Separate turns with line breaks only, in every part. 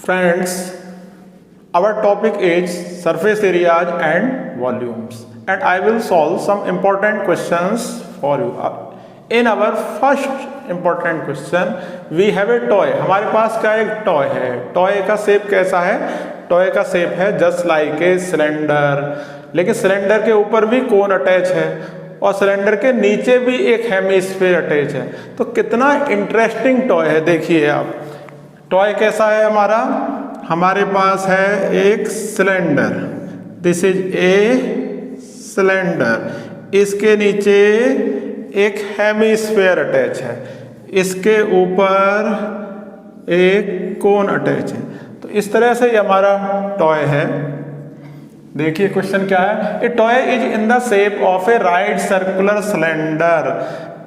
Friends, our topic is surface areas and volumes, and I will solve some important questions for you. In our first important question, we have a toy. हमारे पास क्या एक toy है. Toy का shape कैसा है? Toy का shape है जस्ट लाइक ए सिलेंडर, लेकिन सिलेंडर के ऊपर भी कोन अटैच है और सिलेंडर के नीचे भी एक हेमिस्फीयर अटैच है. तो कितना इंटरेस्टिंग टॉय है, देखिए आप. टॉय कैसा है हमारा? हमारे पास है एक cylinder, this is a cylinder. इसके नीचे एक हेमिस्फीयर अटैच है, इसके ऊपर एक कोन अटैच है. तो इस तरह से ये हमारा टॉय है. देखिए क्वेश्चन क्या है. ए toy is in the shape of a right circular cylinder.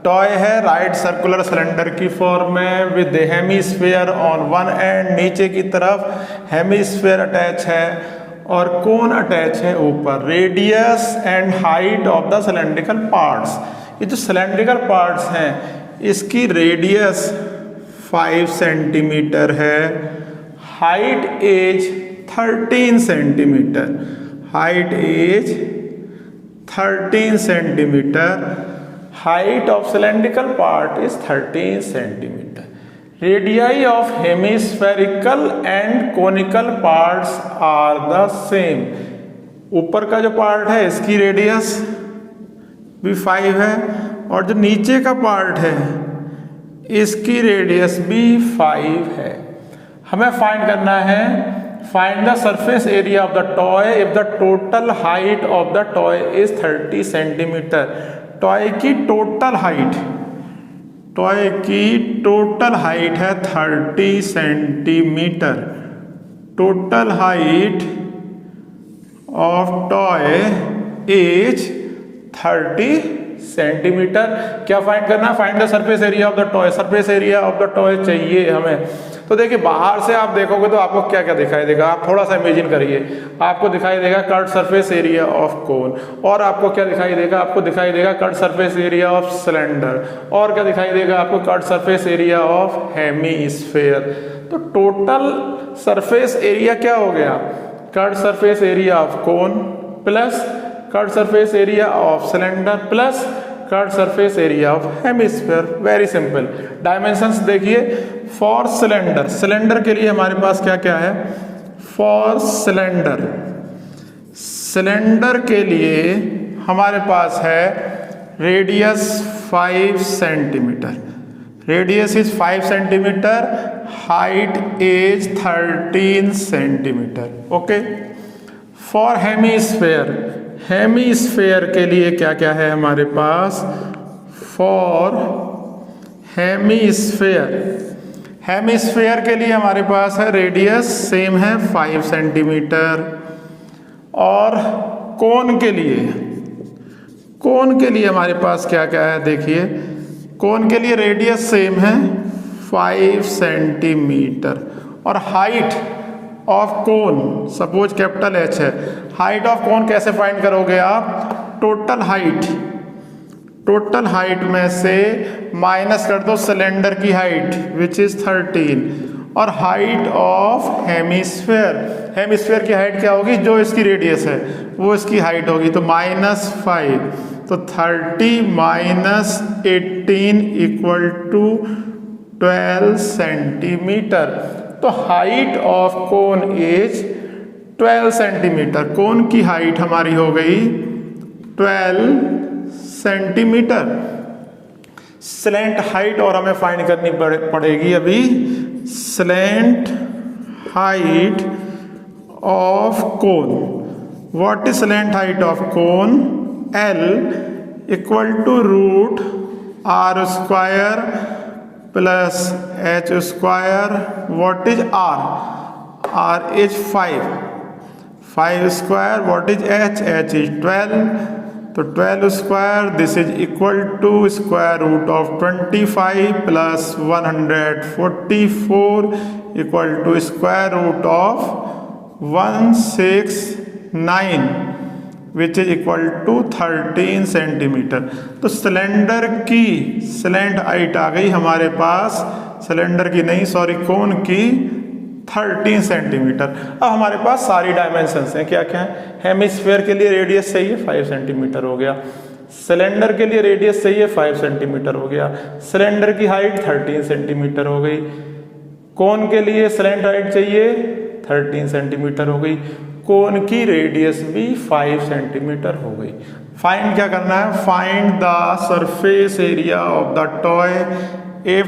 Toy है राइट सर्कुलर सिलेंडर की फॉर्म में with hemisphere on one and. नीचे की तरफ हेमिस्फीयर अटैच है और कोन अटैच है ऊपर. Radius and height of the cylindrical parts. ये जो सिलेंड्रिकल पार्ट्स हैं इसकी रेडियस 5 सेंटीमीटर है. Height is 13 centimetre. Height is 13 centimetre. Height of cylindrical part is 13 centimeter. Radii of hemispherical and conical parts are the same. ऊपर का जो part है इसकी रेडियस भी 5 है और जो नीचे का पार्ट है इसकी रेडियस भी 5 है. हमें फाइंड करना है, find the surface area of the toy if the total height of the toy is 30 centimetre. Toy की टोटल हाइट, टॉय की टोटल हाइट है 30 centimetre. Total height of toy is 30 centimetre. क्या find करना? Find the surface area of the toy. Surface area of the toy चाहिए हमें. तो देखिए बाहर से आप देखोगे तो आपको क्या क्या दिखाई देगा. आप थोड़ा सा इमेजिन करिए. आपको दिखाई देगा कर्व सरफेस एरिया ऑफ कोन. और आपको क्या दिखाई देगा? आपको दिखाई देगा curve surface area of cylinder. और क्या दिखाई देगा आपको? Curve surface area of hemisphere. तो टोटल सरफेस एरिया क्या हो गया? Curve surface area of cone plus curve surface area of cylinder plus curve surface area of hemisphere. Very simple. Dimensions देखिए. फॉर सिलेंडर, सिलेंडर के लिए हमारे पास क्या क्या है? फॉर सिलेंडर, सिलेंडर के लिए हमारे पास है radius 5 centimetre. Radius is 5 centimetre. Height is 13 centimetre. Okay. For hemisphere, hemisphere के लिए क्या क्या है हमारे पास? फॉर हेमिस्फीयर, हेमिस्फीयर के लिए हमारे पास है रेडियस सेम है 5 सेंटीमीटर. और कोन के लिए, कोन के लिए हमारे पास क्या क्या है? देखिए कोन के लिए रेडियस सेम है 5 सेंटीमीटर. और height of cone suppose capital H है. हाइट ऑफ कोन कैसे फाइंड करोगे आप? टोटल हाइट, टोटल हाइट में से माइनस कर दो सिलेंडर की हाइट विच इज 13 और हाइट ऑफ हेमिस्फीयर. हेमिस्फीयर की हाइट क्या होगी? जो इसकी रेडियस है वो इसकी हाइट होगी. तो -5. तो 30 माइनस 18 इक्वल टू 12 सेंटीमीटर. तो height of cone is 12 centimetre. Cone की हाइट हमारी हो गई 12 सेंटीमीटर. स्लैंट हाइट और हमें फाइंड करनी पड़ेगी अभी. Slant height of cone. What is slant height of cone? L equal to root R square plus H square. What is R? R is 5 square. What is H? H is 12. तो 12 square this is equal to square root of 25 plus 144 equal to square root of 169 which is equal to 13 centimetre. तो cylinder की slant height आ गई हमारे पास. Cylinder की नहीं, sorry, कोन की 13 centimetre. अब हमारे पास सारी डायमेंशंस हैं, क्या क्या है। हेमिस्फेयर के लिए रेडियस चाहिए 5 सेंटीमीटर हो गया, सिलेंडर के लिए रेडियस चाहिए 5 सेंटीमीटर हो गया, सिलेंडर की हाइट 13 सेंटीमीटर हो गई, कोन के लिए सिलेंडर हाइट चाहिए 13 सेंटीमीटर हो गई, कोन की रेडियस भी 5 सेंटीमीटर हो गई। फाइंड क्या करना है, find the surface area of the toy if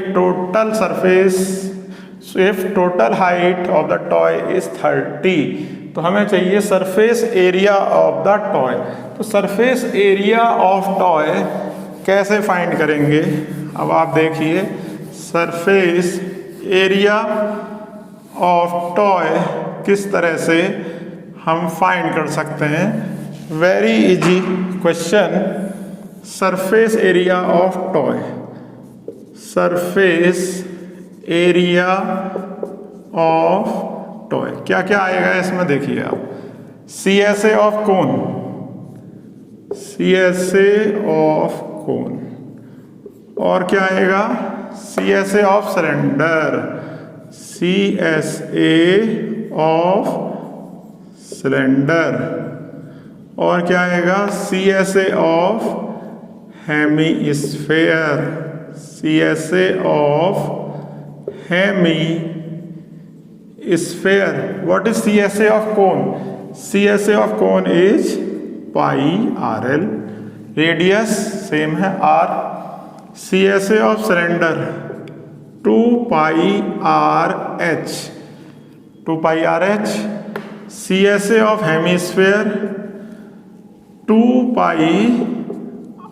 total height of the toy is 30। तो हमें चाहिए surface area of the toy. तो सरफेस एरिया ऑफ टॉय कैसे फाइंड करेंगे, अब आप देखिए सरफेस एरिया ऑफ टॉय किस तरह से हम फाइंड कर सकते हैं। Very easy question, surface area of toy, surface area of toy क्या क्या आएगा इसमें देखिए आप। CSA of cone, CSA of कोन, और क्या आएगा CSA of cylinder, CSA of cylinder, और क्या आएगा CSA of hemisphere, CSA of hemisphere. What is CSA of cone, CSA of cone is pi RL, radius same है R। CSA of cylinder 2 pi RH, 2 pi RH। CSA of hemisphere 2 pi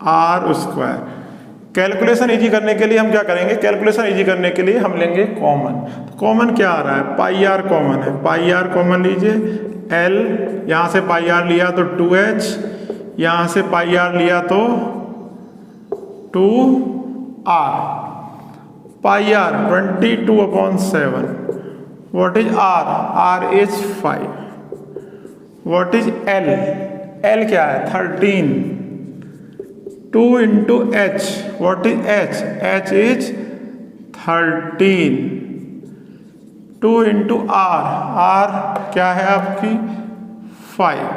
R square. Calculation easy करने के लिए हम क्या करेंगे, calculation easy करने के लिए हम लेंगे कॉमन। तो कॉमन क्या आ रहा है, पाई R कॉमन है, पाई R कॉमन लीजिए, L यहाँ से पाई R लिया तो 2H, यहाँ से पाई R लिया तो 2R, pi R 22/7। What is R, R is 5। What is L, L क्या है 13। 2 into H, what is H, H is 13। 2 into R, R क्या है आपकी 5।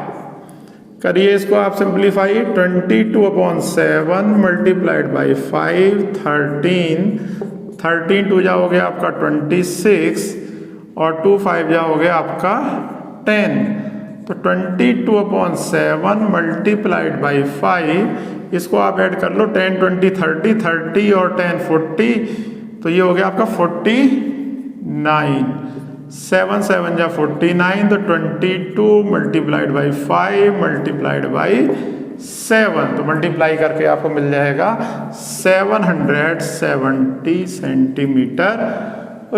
करिए इसको आप सिंप्लीफाई, 22/7 मल्टीप्लाइड बाई 5, 13 2 जाओगे आपका 26 और 2 5 जाओगे आपका 10। तो 22/7 मल्टीप्लाइड बाई 5, इसको आप ऐड कर लो, 10 20 30, 30 और 10 40, तो ये हो गया आपका 49। 7 7 जा 49, तो 22 मल्टीप्लाइड बाई 5 मल्टीप्लाइड बाई 7, तो मल्टीप्लाई करके आपको मिल जाएगा 770 सेंटीमीटर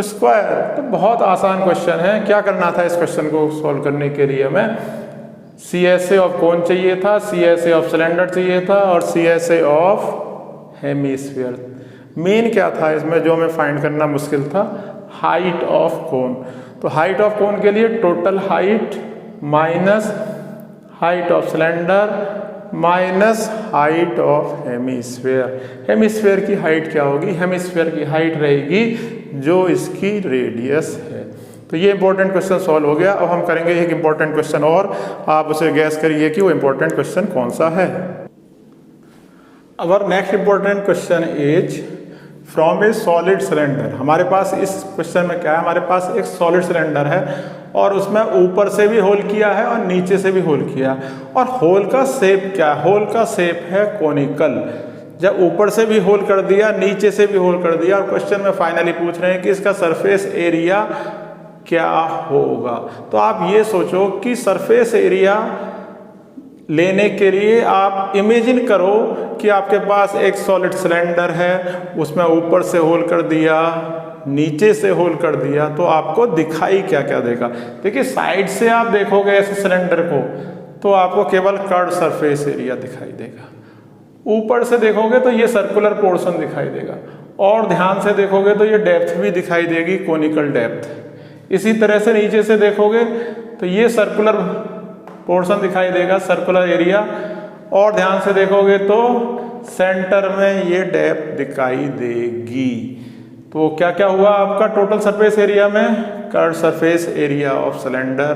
स्क्वायर। तो बहुत आसान क्वेश्चन है। क्या करना था इस क्वेश्चन को सॉल्व करने के लिए, हमें CSA ऑफ कोन चाहिए था, CSA ऑफ सिलेंडर चाहिए था और CSA ऑफ हेमीस्फीयर। मेन क्या था इसमें जो हमें फाइंड करना मुश्किल था, हाइट ऑफ कोन। तो हाइट ऑफ कोन के लिए total height minus height of cylinder minus height of hemisphere. Hemisphere की हाइट क्या होगी, हेमीस्फीयर की हाइट रहेगी जो इसकी रेडियस है। तो ये इंपॉर्टेंट क्वेश्चन सॉल्व हो गया। अब हम करेंगे एक इंपॉर्टेंट क्वेश्चन और, आप उसे गैस करिए कि वो इंपॉर्टेंट क्वेश्चन कौन सा है। Our next important question is from A solid cylinder. हमारे पास इस क्वेश्चन में क्या है, हमारे पास एक सॉलिड सिलेंडर है और उसमें ऊपर से भी होल किया है और नीचे से भी होल किया है, और होल का शेप क्या है, होल का शेप है कोनिकल। जब ऊपर से भी होल कर दिया, नीचे से भी होल कर दिया, और क्वेश्चन में फाइनली पूछ रहे हैं कि इसका सरफेस एरिया क्या होगा। तो आप ये सोचो कि सरफेस एरिया लेने के लिए आप इमेजिन करो कि आपके पास एक सॉलिड सिलेंडर है, उसमें ऊपर से होल कर दिया, नीचे से होल कर दिया, तो आपको दिखाई क्या क्या देगा। देखिए साइड से आप देखोगे ऐसे सिलेंडर को तो आपको केवल कर्व सरफेस एरिया दिखाई देगा, ऊपर से देखोगे तो ये सर्कुलर पोर्शन दिखाई देगा, और ध्यान से देखोगे तो ये डेप्थ भी दिखाई देगी, कोनिकल डेप्थ। इसी तरह से नीचे से देखोगे तो ये सर्कुलर पोर्शन दिखाई देगा, सर्कुलर एरिया, और ध्यान से देखोगे तो सेंटर में ये डेप्थ दिखाई देगी। तो क्या क्या हुआ आपका टोटल सरफेस एरिया में, curve surface area of cylinder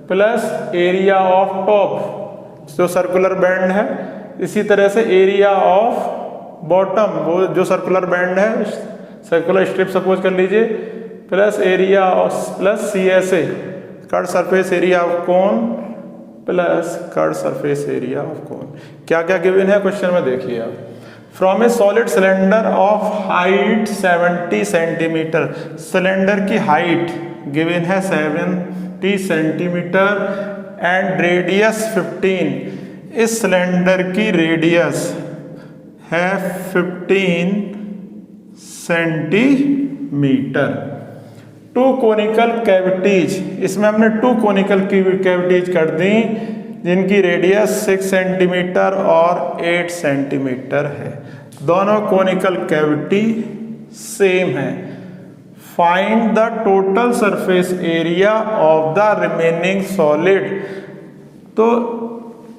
plus area of top जो सर्कुलर बैंड है, इसी तरह से एरिया ऑफ बॉटम वो जो सर्कुलर बैंड है, सर्कुलर स्ट्रिप सपोज कर लीजिए, plus area plus CSA curve surface area of cone plus curve surface area of cone. क्या क्या गिवन है क्वेश्चन में देखिए आप। From A solid cylinder of height 70 centimetre, cylinder की हाइट गिवन है 70 सेंटीमीटर एंड रेडियस 15, इस सिलेंडर की रेडियस है 15 सेंटीमीटर। टू कोनिकल कैविटीज, इसमें हमने टू कोनिकल कैविटीज कर दी जिनकी रेडियस 6 सेंटीमीटर और 8 सेंटीमीटर है, दोनों कोनिकल कैविटी सेम है। Find the total surface area of the remaining solid, तो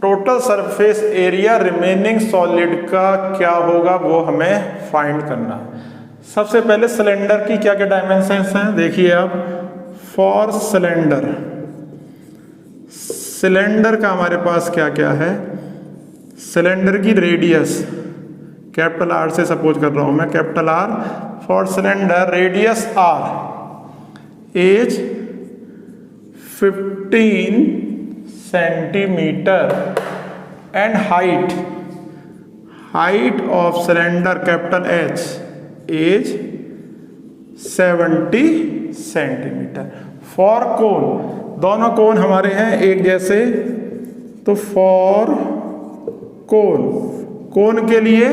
total surface area remaining solid का क्या होगा वो हमें फाइंड करना है। सबसे पहले सिलेंडर की क्या क्या डायमेंशंस हैं देखिए आप। फॉर सिलेंडर, सिलेंडर का हमारे पास क्या क्या है, सिलेंडर की रेडियस कैपिटल R से सपोज कर रहा हूं मैं, capital R for cylinder radius R is 15 centimetre and height of cylinder capital H is 70 centimetre. For cone, दोनों कोन हमारे हैं एक जैसे, तो फॉर कोन के लिए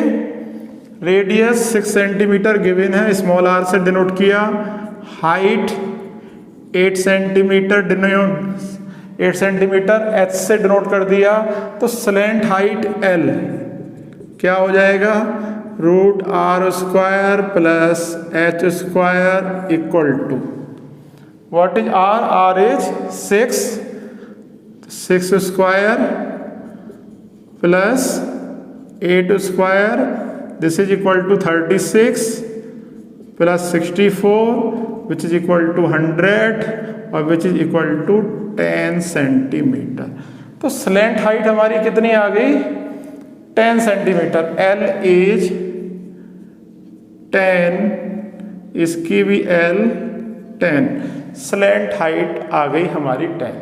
रेडियस 6 सेंटीमीटर गिवन है, स्मॉल r से डिनोट किया, हाइट 8 सेंटीमीटर 8 सेंटीमीटर h से डिनोट कर दिया, तो स्लैंट हाइट L क्या हो जाएगा, √r² plus h² equal to what is r, r is 6² plus 8² this is equal to 36 plus 64 which is equal to 100 और which is equal to 10 centimetre. तो slant height हमारी कितनी आ गई, 10 सेंटीमीटर। L इज 10, इसकी भी L 10, स्लैंट हाइट आ गई हमारी 10।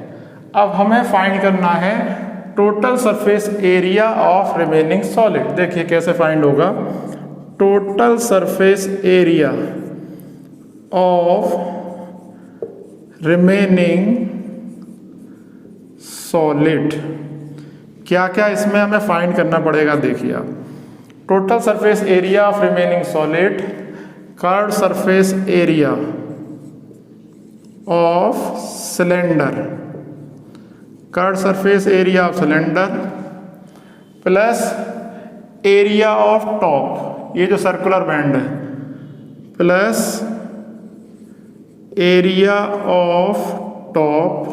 अब हमें फाइंड करना है total surface area of remaining solid. देखिए कैसे फाइंड होगा, total surface area of remaining solid, क्या क्या इसमें हमें फाइंड करना पड़ेगा देखिए आप। Total surface area of remaining solid, curved surface area of cylinder, curved surface area of cylinder plus area of top, ये जो सर्कुलर बैंड है, plus area of top,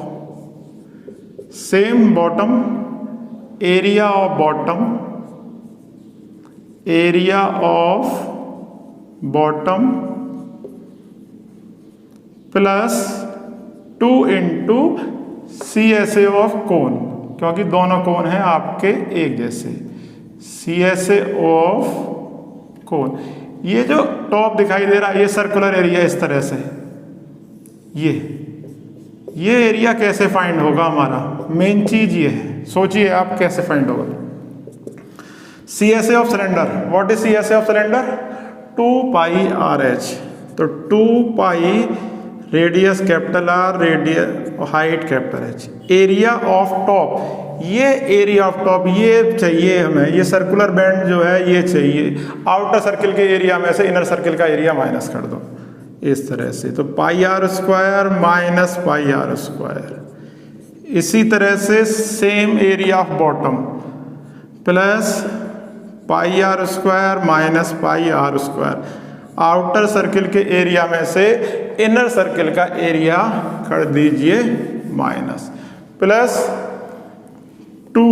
same bottom, area of bottom, area of bottom plus 2 into CSA of कोन, क्योंकि दोनों कोन हैं आपके एक जैसे, CSA of कोन। ये जो टॉप दिखाई दे रहा है ये सर्कुलर एरिया इस तरह से, ये एरिया कैसे फाइंड होगा हमारा, मेन चीज ये है, सोचिए आप कैसे फाइंड होगा। CSA of cylinder, what is CSA of cylinder, 2 pi RH, तो 2 पाई radius capital R, radius height capital H, area of top, ये एरिया ऑफ टॉप ये चाहिए हमें, ये सर्कुलर बैंड जो है ये चाहिए, आउटर सर्किल के एरिया में से इनर सर्किल का एरिया माइनस कर दो इस तरह से, तो πr² माइनस πr²। इसी तरह से same area of bottom plus πr² minus πr², outer circle के एरिया में से इनर सर्किल का एरिया कर दीजिए minus, plus 2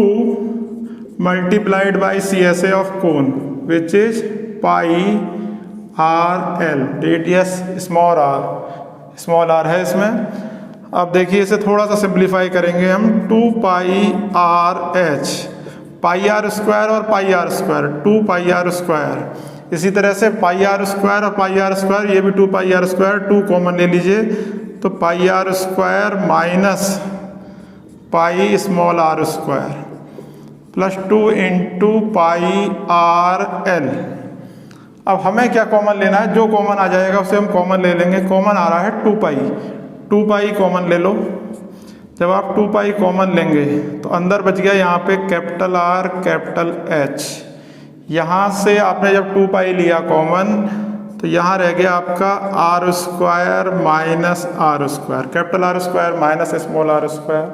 multiplied by CSA of cone which is pi R L, radius small R है इसमें। अब देखिए इसे थोड़ा सा सिंप्लीफाई करेंगे हम, 2 pi R H, pi R square और pi R square, 2 pi R square. इसी तरह से पाई आर स्क्वायर और पाई आर स्क्वायर, ये भी 2 पाई आर स्क्वायर, 2 कॉमन ले लीजिए, तो pi R square minus pi small R square plus 2 into pi R L. अब हमें क्या कॉमन लेना है, जो कॉमन आ जाएगा उसे हम कॉमन ले लेंगे। कॉमन आ रहा है 2 पाई, 2 पाई कॉमन ले लो। जब आप 2 पाई कॉमन लेंगे तो अंदर बच गया यहाँ पे कैपिटल आर कैपिटल एच। यहाँ से आपने जब 2 पाई लिया कॉमन तो यहाँ रह गया आपका R square minus R square, capital R square minus small R square,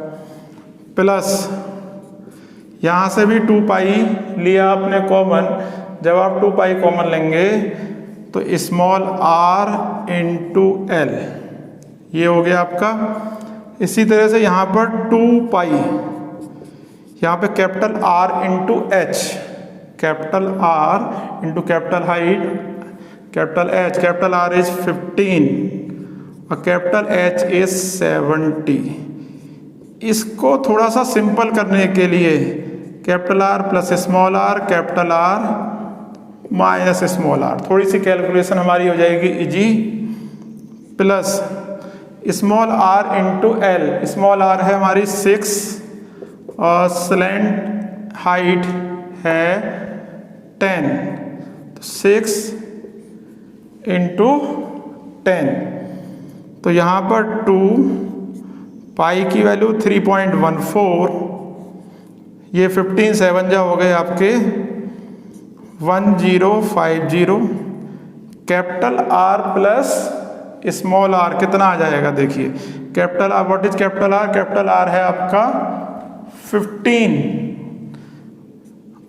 plus यहाँ से भी 2 पाई लिया आपने कॉमन। जब आप 2 पाई कॉमन लेंगे तो स्मॉल आर इंटू एल, ये हो गया आपका। इसी तरह से यहाँ पर 2 पाई, यहाँ पे capital R into H, capital R into capital height capital H, capital R is 15 और कैपिटल एच इज 70। इसको थोड़ा सा सिंपल करने के लिए capital R plus small R, capital R minus small R, थोड़ी सी कैलकुलेशन हमारी हो जाएगी easy, plus small R into L. Small R है हमारी 6 और स्लैंट हाइट है 10, तो 6 इंटू 10, तो यहाँ पर 2 पाई की वैल्यू 3.14, ये 15 7 जा हो गए आपके 1050। Capital R plus small R कितना आ जाएगा, देखिए capital R, what is capital R, capital R है आपका 15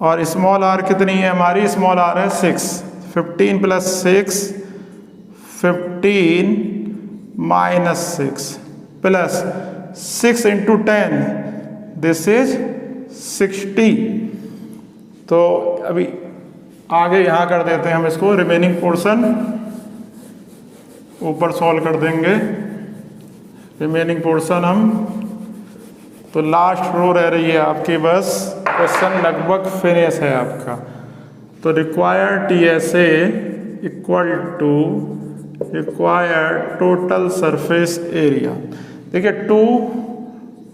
और स्मॉल आर कितनी है हमारी, स्मॉल आर है 6, 15 plus 6 15 minus 6 plus 6 into 10, this is 60। तो अभी आगे यहाँ कर देते हैं हम इसको, रिमेनिंग पोर्शन ऊपर सॉल्व कर देंगे। रिमेनिंग पोर्शन हम, तो लास्ट रो रह रही है आपकी, बस क्वेश्चन लगभग फिनिश है आपका। तो required TSA equal to required total surface area. देखिए 2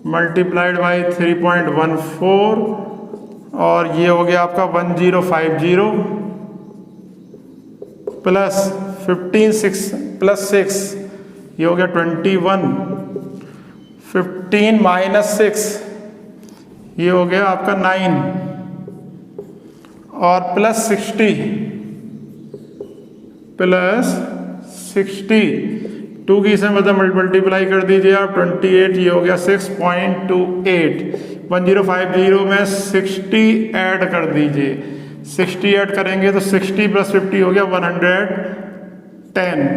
मल्टीप्लाइड बाई 3.14 और ये हो गया आपका 1050 प्लस 15 6 प्लस 6, ये हो गया 21, 15 माइनस 6, ये हो गया आपका 9 और प्लस 60 2 की इसे मतलब मल्टीप्लाई कर दीजिए आप 28, ये हो गया 6.28। 1050 में 60 ऐड कर दीजिए, 60 ऐड करेंगे तो 60 प्लस 50 हो गया 110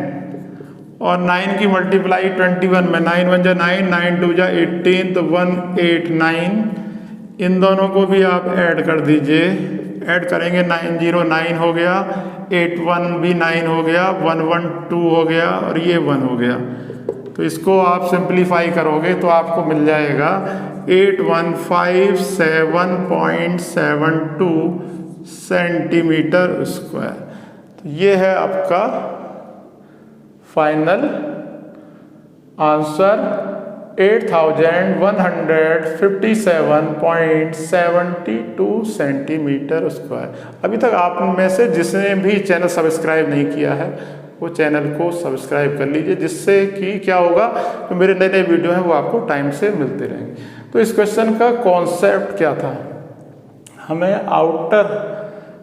और 9 की मल्टीप्लाई 21 में, 9 1 जा 9, 9 2 जा 18, तो 189। इन दोनों को भी आप ऐड कर दीजिए, ऐड करेंगे 909 हो गया, 81 भी 9 हो गया, 112 हो गया और ये 1 हो गया। तो इसको आप सिंप्लीफाई करोगे तो आपको मिल जाएगा 8157.72 सेंटीमीटर स्क्वायर। तो ये है आपका फाइनल आंसर, 8157.72 सेंटीमीटर स्क्वायर। अभी तक आप में से जिसने भी चैनल सब्सक्राइब नहीं किया है वो चैनल को सब्सक्राइब कर लीजिए, जिससे कि क्या होगा तो मेरे नए नए वीडियो हैं वो आपको टाइम से मिलते रहेंगे। तो इस क्वेश्चन का कॉन्सेप्ट क्या था, हमें आउटर,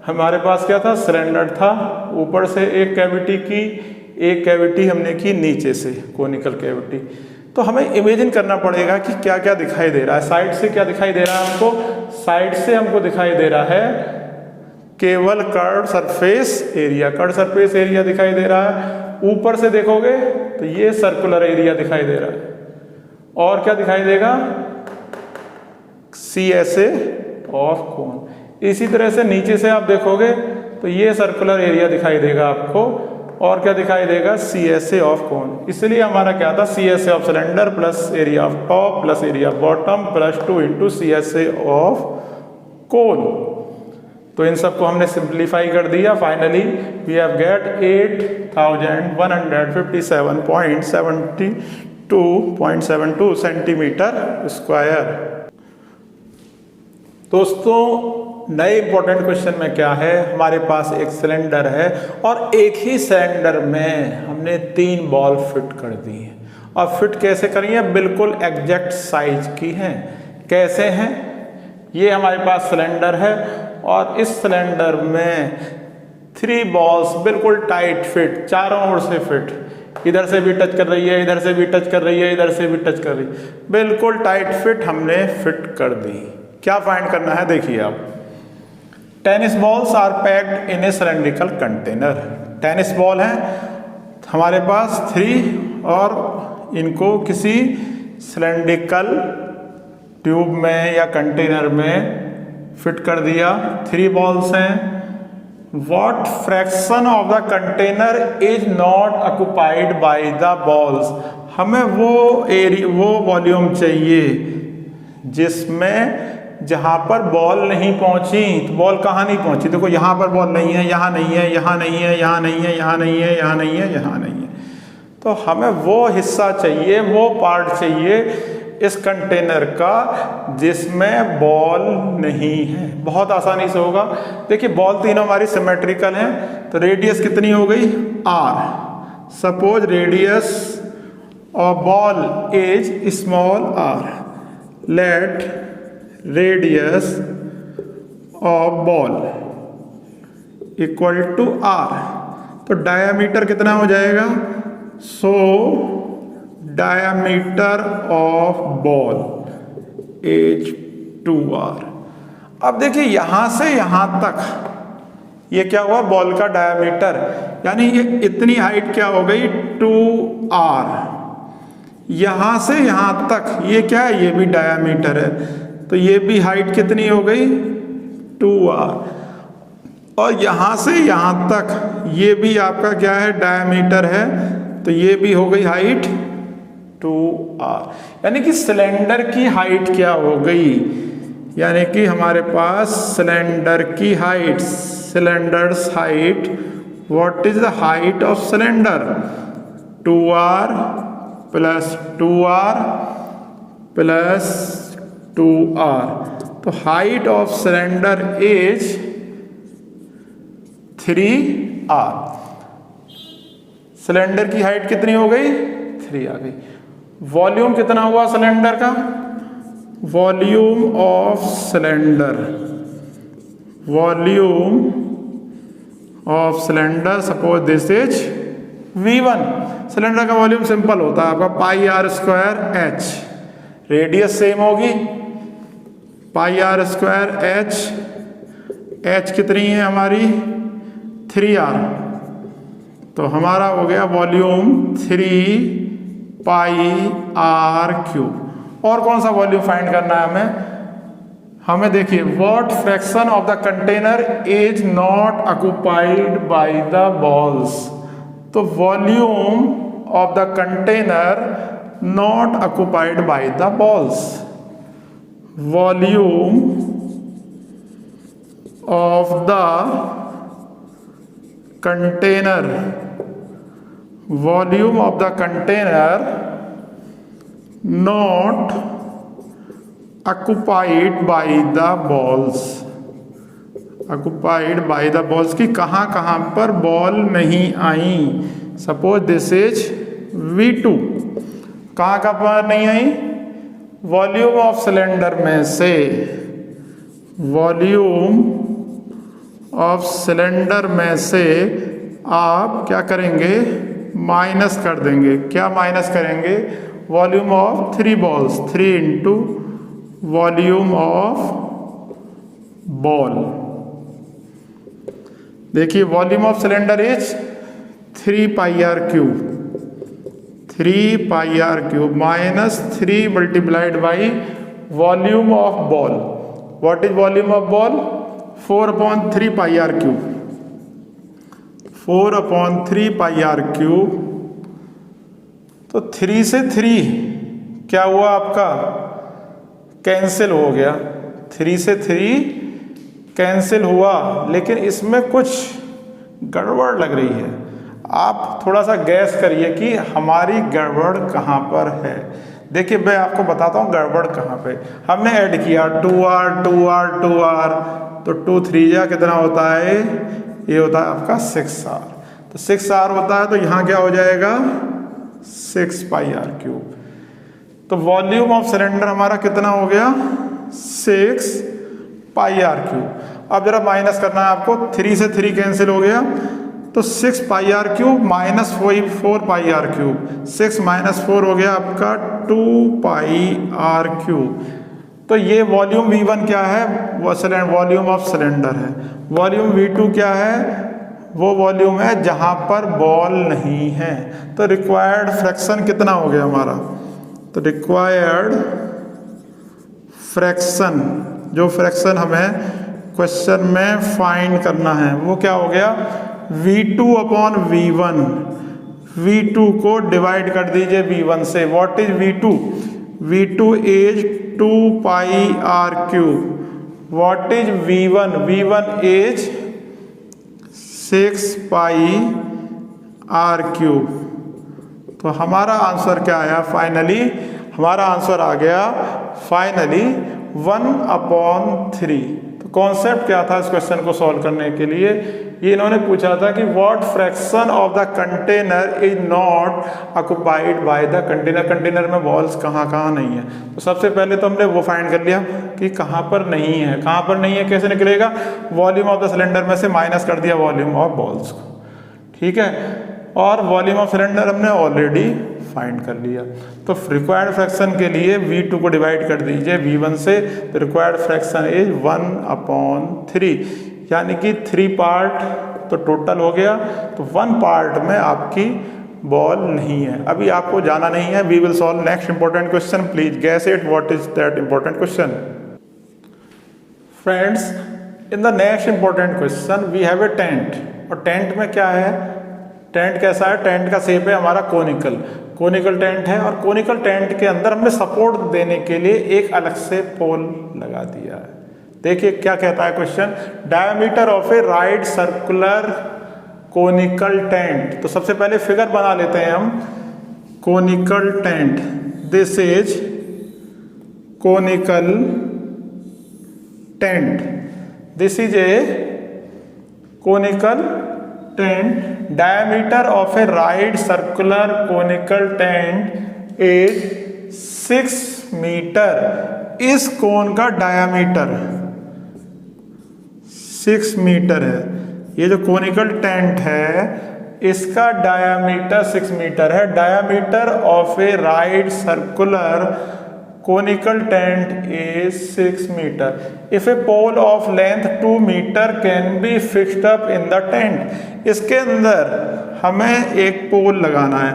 हमारे पास क्या था, सिलेंडर था, ऊपर से एक कैविटी की, एक कैविटी हमने की नीचे से, कोनिकल कैविटी। तो हमें इमेजिन करना पड़ेगा कि क्या क्या दिखाई दे रहा है। साइड से क्या दिखाई दे रहा है हमको, साइड से हमको दिखाई दे रहा है केवल curve surface area, curve surface area दिखाई दे रहा है। ऊपर से देखोगे तो ये सर्कुलर एरिया दिखाई दे रहा है, और क्या दिखाई देगा, CSA ऑफ कोन। इसी तरह से नीचे से आप देखोगे तो ये सर्कुलर एरिया दिखाई देगा आपको, और क्या दिखाई देगा, CSA ऑफ कोन। इसलिए हमारा क्या था, CSA of cylinder plus area of top plus area of bottom plus 2 into CSA of cone. तो इन सबको हमने सिंप्लीफाई कर दिया। Finally we have get 8157.72 centimetre square. दोस्तों नए इंपॉर्टेंट क्वेश्चन में क्या है, हमारे पास एक सिलेंडर है और एक ही सिलेंडर में हमने 3 बॉल फिट कर दी है। और फिट कैसे करी है, बिल्कुल एग्जैक्ट साइज की हैं। कैसे हैं, ये हमारे पास सिलेंडर है और इस सिलेंडर में 3 बॉल्स बिल्कुल टाइट फिट, चारों ओर से फिट, इधर से भी टच कर रही है, इधर से भी टच कर रही है, इधर से भी टच कर रही है, बिल्कुल टाइट फिट हमने फिट कर दी। क्या फाइंड करना है, देखिए आप। Tennis balls are packed in a cylindrical container. Tennis ball है हमारे पास 3 और इनको किसी सिलेंड्रिकल ट्यूब में या कंटेनर में फिट कर दिया। 3 बॉल्स हैं। What fraction of the container is not occupied by the balls? हमें वो वॉल्यूम चाहिए जिसमें जहां पर बॉल नहीं पहुंची। तो बॉल कहाँ नहीं पहुंची, देखो यहां पर बॉल नहीं है, यहां नहीं है, यहां नहीं है, यहां नहीं है, यहां नहीं है, यहां नहीं है, यहां नहीं है। तो हमें वो हिस्सा चाहिए, वो पार्ट चाहिए इस कंटेनर का जिसमें बॉल नहीं है। बहुत आसानी से होगा। देखिए बॉल तीनों हमारी सिमेट्रिकल हैं, तो रेडियस कितनी हो गई, r। Suppose radius of ball is small r। Let radius of ball equal to r। तो डायामीटर कितना हो जाएगा, so diameter of ball is 2r। अब देखिए यहां से यहां तक ये क्या हुआ, बॉल का डायामीटर, यानी ये इतनी हाइट क्या हो गई, 2r। यहां से यहां तक ये क्या है, ये भी डायामीटर है, तो ये भी हाइट कितनी हो गई, 2r। और यहां से यहां तक ये भी आपका क्या है, डायामीटर है, तो ये भी हो गई हाइट 2r। यानी कि सिलेंडर की हाइट क्या हो गई, यानी कि हमारे पास सिलेंडर की height, cylinders height, what is the height of cylinder, 2r plus 2r plus 2r। तो height of cylinder is 3r। Cylinder की हाइट कितनी हो गई, 3 आ गई। वॉल्यूम कितना हुआ सिलेंडर का, volume of cylinder, volume of cylinder, suppose this is V1। Cylinder का वॉल्यूम सिंपल होता है आपका πr²h। रेडियस सेम होगी, πr²h। h कितनी है हमारी, 3r। तो हमारा हो गया वॉल्यूम 3πr³। और कौन सा वॉल्यूम फाइंड करना है हमें देखिए, what fraction of the container is not occupied by the balls. तो volume of the container not occupied by the balls, volume of the container, volume of the container not occupied by the balls, occupied by the balls की कहाँ कहाँ पर ball नहीं आई। Suppose this is V2, कहाँ कहाँ पर नहीं आई, volume of cylinder में से, वॉल्यूम ऑफ सिलेंडर में से आप क्या करेंगे, माइनस कर देंगे। क्या माइनस करेंगे, volume of 3 balls, 3 into volume of ball. देखिए volume of cylinder is 3πr³ 3πr³ minus 3 multiplied by volume of ball. What is volume of ball, 4/3πr³। 4/3 pi R cube. तो 3 से 3 क्या हुआ आपका, कैंसिल हो गया। 3 से 3 कैंसिल हुआ, लेकिन इसमें कुछ गड़बड़ लग रही है। आप थोड़ा सा गैस करिए कि हमारी गड़बड़ कहाँ पर है। देखिए मैं आपको बताता हूँ गड़बड़ कहाँ पे। हमने ऐड किया 2r 2r 2r, तो 2 3 या कितना होता है, ये होता है आपका 6r। तो 6r होता है, तो यहाँ क्या हो जाएगा 6 पाई आर क्यूब। तो वॉल्यूम ऑफ सिलेंडर हमारा कितना हो गया 6 पाई आर क्यूब। अब जरा माइनस करना है आपको, 3 से 3 कैंसिल हो गया, तो 6 pi R cube minus 4 pi R cube. 6 minus 4 हो गया आपका 2 पाई आर क्यूब। तो ये वॉल्यूम V1 क्या है, वो वॉल्यूम ऑफ सिलेंडर है। वॉल्यूम V2 क्या है, वो वॉल्यूम है जहां पर बॉल नहीं है। तो रिक्वायर्ड फ्रैक्शन कितना हो गया हमारा, तो रिक्वायर्ड फ्रैक्शन, जो फ्रैक्शन हमें क्वेश्चन में फाइंड करना है, वो क्या हो गया V2/V1। V2 को डिवाइड कर दीजिए V1 से। What is V2? V2 is 2 pi R cube. What is V1? V1 is 6 pi R cube. तो हमारा आंसर क्या आया फाइनली, हमारा आंसर आ गया फाइनली 1/3। तो कॉन्सेप्ट क्या था इस क्वेश्चन को सॉल्व करने के लिए, ये इन्होंने पूछा था कि what fraction of the container is not occupied by the container. Container में बॉल्स कहाँ कहाँ नहीं है। तो सबसे पहले तो हमने वो फाइंड कर लिया कि कहाँ पर नहीं है। कहाँ पर नहीं है कैसे निकलेगा, वॉल्यूम ऑफ द सिलेंडर में से माइनस कर दिया वॉल्यूम ऑफ बॉल्स को, ठीक है। और वॉल्यूम ऑफ सिलेंडर हमने ऑलरेडी फाइंड कर लिया। तो रिक्वायर्ड फ्रैक्शन के लिए V2 को डिवाइड कर दीजिए V1 से। तो रिक्वायर्ड फ्रैक्शन इज 1/3, यानी कि 3 पार्ट तो टोटल हो गया। तो 1 पार्ट में आपकी बॉल नहीं है। अभी आपको जाना नहीं है, we will solve next important question. Please guess it, what is that important question. Friends, in the next important question we have a tent. और टेंट में क्या है, टेंट कैसा है, टेंट का शेप है हमारा कोनिकल टेंट है। और कोनिकल टेंट के अंदर हमने सपोर्ट देने के लिए एक अलग से पोल लगा दिया है। देखिए क्या कहता है question, diameter of a right circular conical tent. तो सबसे पहले फिगर बना लेते हैं हम। Conical tent, this is conical tent, this is a conical tent. Diameter of a right circular conical tent is 6 metre. इस कोन का डायमीटर 6 मीटर है। ये जो कोनिकल टेंट है इसका डायमीटर 6 मीटर है। Diameter of a right circular conical tent is 6 metre. If a pole of length 2 metre can be fixed up in the tent. इसके अंदर हमें एक पोल लगाना है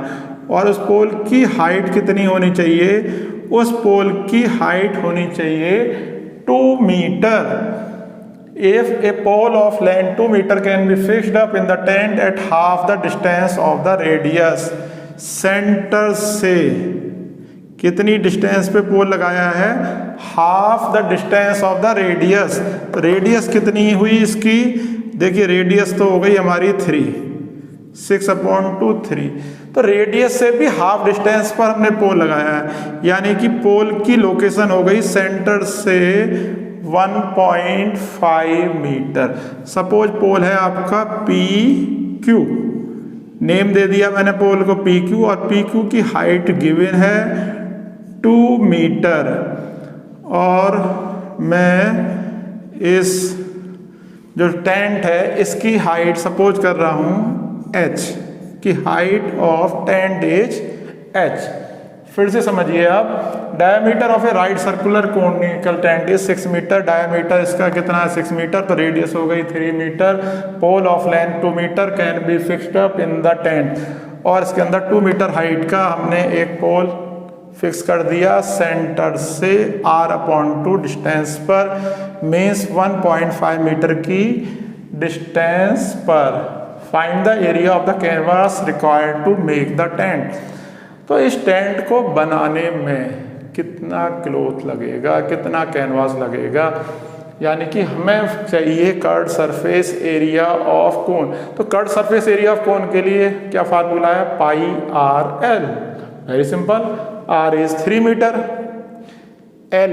और उस पोल की हाइट कितनी होनी चाहिए, उस पोल की हाइट होनी चाहिए 2 metre. If a pole of length 2 meter can be fixed up in the tent at half the distance of the radius, centre से कितनी डिस्टेंस पे पोल लगाया है, half the distance of the radius. तो रेडियस कितनी हुई इसकी, देखिए रेडियस तो हो गई हमारी 3, 6/2 3। तो रेडियस से भी हाफ डिस्टेंस पर हमने पोल लगाया है, यानी कि पोल की लोकेशन हो गई सेंटर से 1.5 मीटर। सपोज पोल है आपका PQ, नेम दे दिया मैंने पोल को PQ, और PQ की हाइट गिवन है 2 मीटर। और मैं इस जो टेंट है इसकी हाइट सपोज कर रहा हूं H, की height of tent is H। फिर से समझिए आप, diameter of a right circular conical tent is 6 metre. Diameter इसका कितना है 6 मीटर, तो रेडियस हो गई 3 metre. Pole of length 2 metre can be fixed up in the tent, और इसके अंदर 2 मीटर हाइट का हमने एक पोल फिक्स कर दिया सेंटर से R/2 डिस्टेंस पर, मीन्स 1.5 मीटर की डिस्टेंस पर। Find the area of the canvas required to make the tent. तो इस टेंट को बनाने में कितना क्लॉथ लगेगा, कितना कैनवास लगेगा, यानी कि हमें चाहिए curved surface area of cone. तो curved surface area of cone के लिए क्या फार्मूला है, pi R L. Very simple, R is 3 metre, L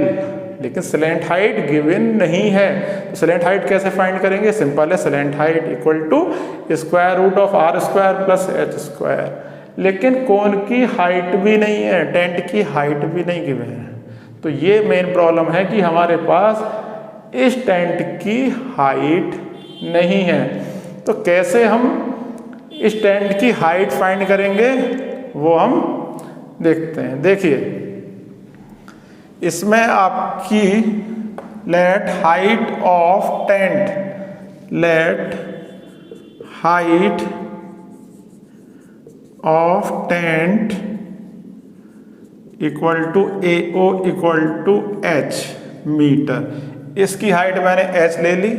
लेकिन स्लैंट हाइट गिवन नहीं है, तो स्लैंट हाइट कैसे फाइंड करेंगे, सिंपल है, slant height equal to square root of R square plus H square. लेकिन कोन की हाइट भी नहीं है, टेंट की हाइट भी नहीं गिवन है, तो ये मेन प्रॉब्लम है कि हमारे पास इस टेंट की हाइट नहीं है। तो कैसे हम इस टेंट की हाइट फाइंड करेंगे वो हम देखते हैं। देखिए इसमें आपकी let height of tent, let height of tent equal to AO equal to H metre. इसकी हाइट मैंने H ले ली।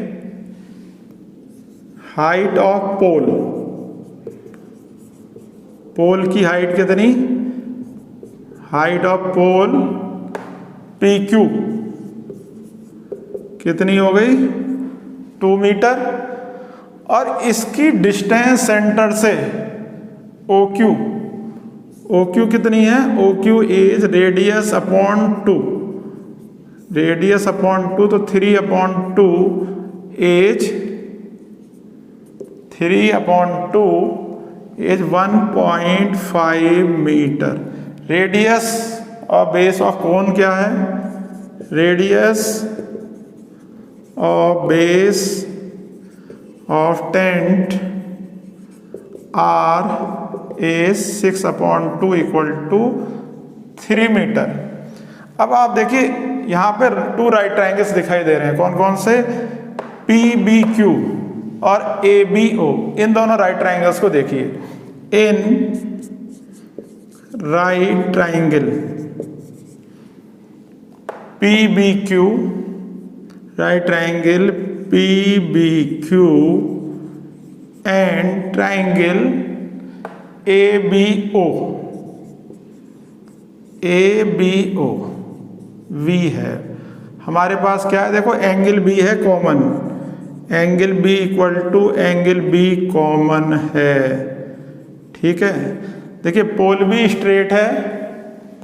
हाइट ऑफ पोल, पोल की हाइट कितनी, हाइट ऑफ पोल PQ कितनी हो गई, 2 मीटर। और इसकी डिस्टेंस सेंटर से OQ, OQ कितनी है, OQ is radius upon 2, radius upon 2, तो 3/2 इज 3/2 इज 1.5 मीटर। रेडियस और बेस ऑफ कोन क्या है, रेडियस और base of tent R is 6/2 equal to 3 metre. अब आप देखिए यहाँ पर 2 राइट ट्राइंगल्स दिखाई दे रहे हैं, कौन कौन से, PBQ और ABO। इन दोनों राइट ट्राइंगल्स को देखिए, in right triangle PBQ, right triangle PBQ and triangle ABO, ABO V है। हमारे पास क्या है, देखो एंगल B है common, angle B equal to angle B common है, ठीक है। देखिए पोल भी स्ट्रेट है,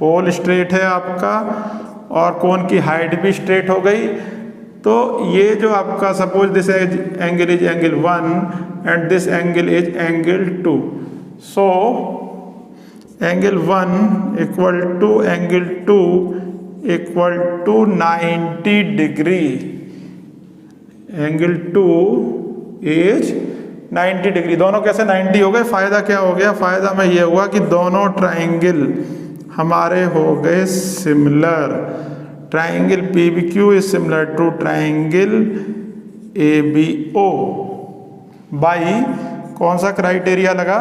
पोल स्ट्रेट है आपका, और कोन की हाइट भी स्ट्रेट हो गई। तो ये जो आपका suppose this angle is angle 1 and this angle is angle 2, so angle 1 equal to angle 2 equal to 90 degree, angle 2 is 90 degree. दोनों कैसे 90 हो गए, फायदा क्या हो गया, फायदा में ये हुआ कि दोनों ट्राइंगल हमारे हो गए similar. Triangle PBQ is similar to triangle ABO by कौन सा क्राइटेरिया लगा,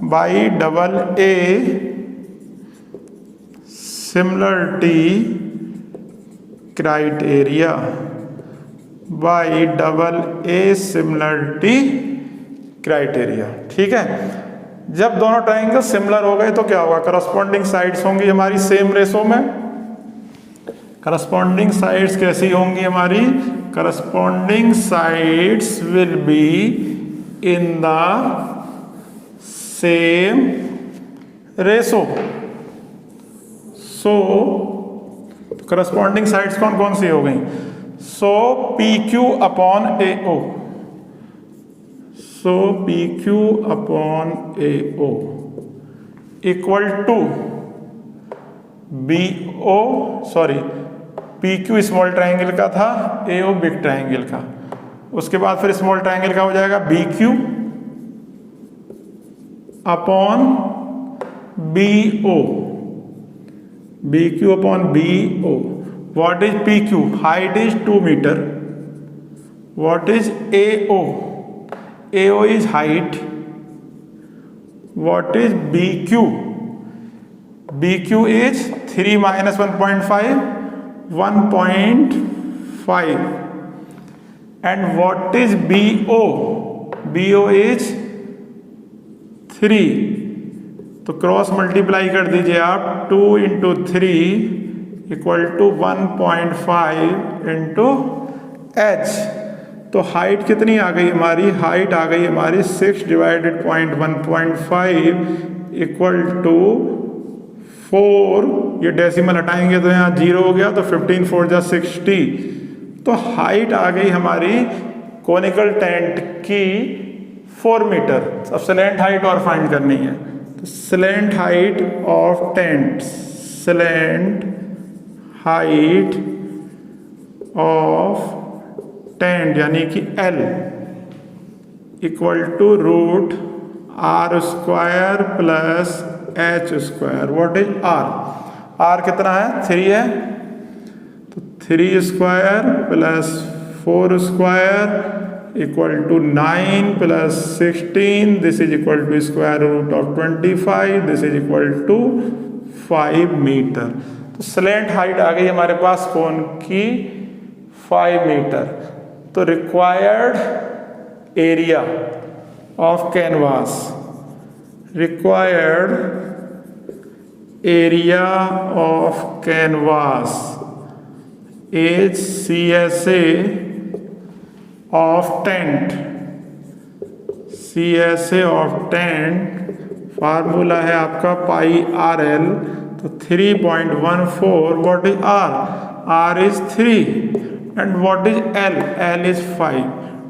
by AA similarity criteria, by AA similarity criteria, ठीक है। जब दोनों ट्राइंगल सिमिलर हो गए तो क्या होगा, करस्पॉन्डिंग साइड्स होंगी हमारी सेम रेशो में। करस्पॉन्डिंग साइड्स कैसी होंगी हमारी, corresponding sides will be in the same ratio. So corresponding sides कौन कौन सी हो गई, so PQ upon AO, so PQ upon AO equal to BO, sorry PQ small triangle का था, AO बिग ट्राइंगल का, उसके बाद फिर स्मॉल ट्राइंगल का हो जाएगा BQ upon BO, BQ upon BO। What is PQ, height is 2 metre. What is AO, AO is height. What is BQ? BQ is 3 minus 1.5, 1.5. And what is BO? BO is 3, तो cross multiply कर दीजिए आप, 2 × 3 equal to 1.5 × h। तो height कितनी आ गई हमारी, height आ गई हमारी 6 / 1.5 इक्वल टू 4, ये डेसिमल हटाएंगे तो यहाँ 0 हो गया, तो 15 × 4 = 60। तो हाइट आ गई हमारी कोनिकल टेंट की 4 मीटर। अब स्लैंट हाइट और फाइंड करनी है, तो slant height of tent, slant height of tent यानी कि L equal to √r² plus h²। What is r? r कितना है, 3 है, तो 3² plus 4² equal to 9 plus 16, this is equal to √25, this is equal to 5 metre. तो slant height आ गई हमारे पास कोन की 5 मीटर। तो required area of canvas, required area of canvas is CSA of tent, CSA of tent formula है आपका πRL, तो 3.14। What is r? r is 3 and what is L? L is 5।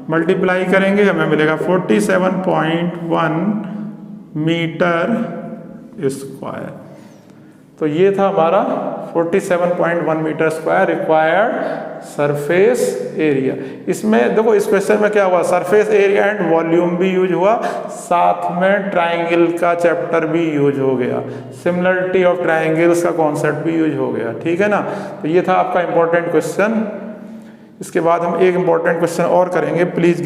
Multiply करेंगे हमें मिलेगा 47.1 metre square. तो ये था हमारा 47.1 metre square required surface area. इसमें देखो इस क्वेश्चन में क्या हुआ, सरफेस एरिया एंड वॉल्यूम भी यूज हुआ, साथ में ट्राइंगल का चैप्टर भी यूज हो गया, सिमिलरिटी ऑफ ट्राइंगल्स का कॉन्सेप्ट भी यूज हो गया, ठीक है ना। तो ये था आपका इंपॉर्टेंट क्वेश्चन। इसके बाद हम एक इंपॉर्टेंट क्वेश्चन और करेंगे, प्लीज